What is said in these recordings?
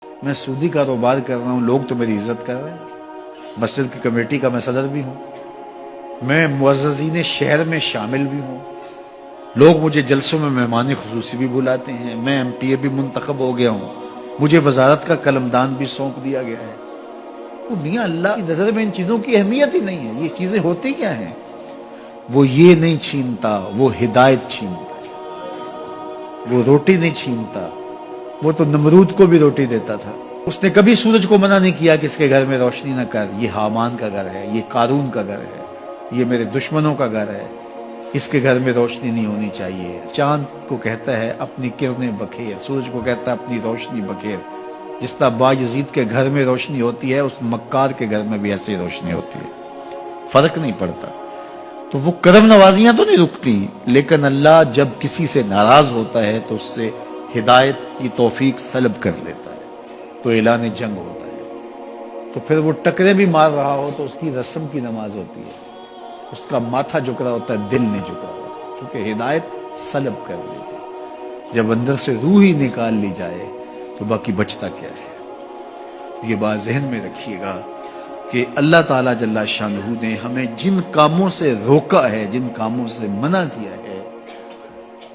میں سودی کاروبار کر رہا ہوں، لوگ تو میری عزت کر رہے ہیں، مسجد کی کمیٹی کا میں صدر بھی ہوں، میں معززین شہر میں شامل بھی ہوں، لوگ مجھے جلسوں میں مہمان خصوصی بھی بلاتے ہیں، میں ایم پی اے بھی منتخب ہو گیا ہوں، مجھے وزارت کا قلمدان بھی سونپ دیا گیا ہے۔ تو میاں اللہ کی نظر میں ان چیزوں کی اہمیت ہی نہیں ہے۔ یہ چیزیں ہوتی کیا ہیں؟ وہ یہ نہیں چھینتا، وہ ہدایت چھینتا، وہ روٹی نہیں چھینتا، وہ تو نمرود کو بھی روٹی دیتا تھا۔ اس نے کبھی سورج کو منع نہیں کیا کہ اس کے گھر میں روشنی نہ کر، یہ حامان کا گھر ہے، یہ قارون کا گھر ہے، یہ میرے دشمنوں کا گھر ہے، اس کے گھر میں روشنی نہیں ہونی چاہیے۔ چاند کو کہتا ہے اپنی کرنیں بکھیر، سورج کو کہتا ہے اپنی روشنی بکھیر۔ جس طرح باجزید کے گھر میں روشنی ہوتی ہے، اس مکار کے گھر میں بھی ایسی روشنی ہوتی ہے، فرق نہیں پڑتا۔ تو وہ کرم نوازیاں تو نہیں رکتی، لیکن اللہ جب کسی سے ناراض ہوتا ہے تو اس سے ہدایت کی توفیق سلب کر لیتا ہے، تو اعلان جنگ ہوتا ہے۔ تو پھر وہ ٹکرے بھی مار رہا ہو تو اس کی رسم کی نماز ہوتی ہے، اس کا ماتھا جھک رہا ہوتا ہے، دل نہیں جھک رہا ہوتا، کیونکہ ہدایت سلب کر لیتی ہے۔ جب اندر سے روح ہی نکال لی جائے تو باقی بچتا کیا ہے؟ یہ بات ذہن میں رکھیے گا کہ اللہ تعالیٰ جل شانہ نے ہمیں جن کاموں سے روکا ہے، جن کاموں سے منع کیا ہے،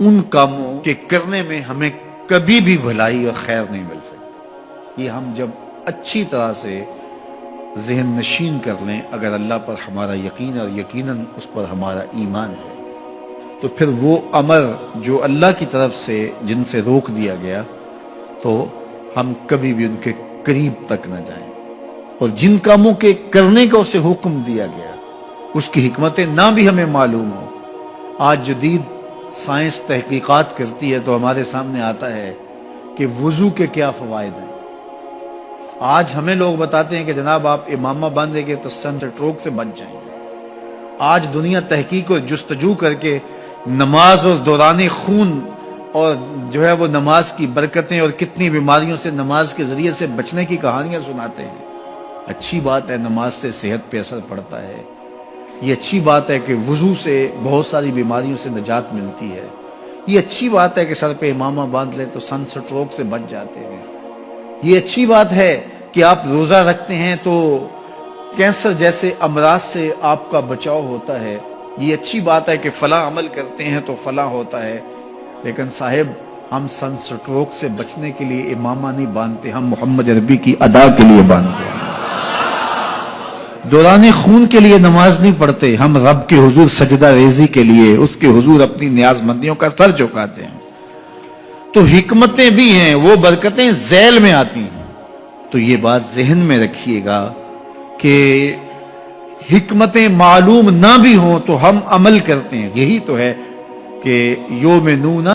ان کاموں کے کرنے میں ہمیں کبھی بھی بھلائی اور خیر نہیں مل سکتی۔ یہ ہم جب اچھی طرح سے ذہن نشین کر لیں، اگر اللہ پر ہمارا یقین اور یقیناً اس پر ہمارا ایمان ہے، تو پھر وہ امر جو اللہ کی طرف سے جن سے روک دیا گیا تو ہم کبھی بھی ان کے قریب تک نہ جائیں، اور جن کاموں کے کرنے کا اسے حکم دیا گیا اس کی حکمتیں نہ بھی ہمیں معلوم ہو۔ آج جدید سائنس تحقیقات کرتی ہے تو ہمارے سامنے آتا ہے کہ وضو کے کیا فوائد ہیں۔ آج ہمیں لوگ بتاتے ہیں کہ جناب آپ امامہ باندھیں گے تو سن سٹروک سے بچ جائیں گے۔ آج دنیا تحقیق اور جستجو کر کے نماز اور دوران خون اور جو ہے وہ نماز کی برکتیں اور کتنی بیماریوں سے نماز کے ذریعے سے بچنے کی کہانیاں سناتے ہیں۔ اچھی بات ہے، نماز سے صحت پہ اثر پڑتا ہے، یہ اچھی بات ہے کہ وضو سے بہت ساری بیماریوں سے نجات ملتی ہے، یہ اچھی بات ہے کہ سر پہ امامہ باندھ لیں تو سن سٹروک سے بچ جاتے ہیں، یہ اچھی بات ہے کہ آپ روزہ رکھتے ہیں تو کینسر جیسے امراض سے آپ کا بچاؤ ہوتا ہے، یہ اچھی بات ہے کہ فلاں عمل کرتے ہیں تو فلاں ہوتا ہے۔ لیکن صاحب ہم سن سٹروک سے بچنے کے لیے امامہ نہیں باندھتے، ہم محمد عربی کی ادا کے لیے باندھتے ہیں۔ دوران خون کے لیے نماز نہیں پڑھتے، ہم رب کے حضور سجدہ ریزی کے لیے اس کے حضور اپنی نیاز مندیوں کا سر جھکاتے ہیں۔ تو حکمتیں بھی ہیں، وہ برکتیں ذیل میں آتی ہیں۔ تو یہ بات ذہن میں رکھیے گا کہ حکمتیں معلوم نہ بھی ہوں تو ہم عمل کرتے ہیں۔ یہی تو ہے کہ یوم نون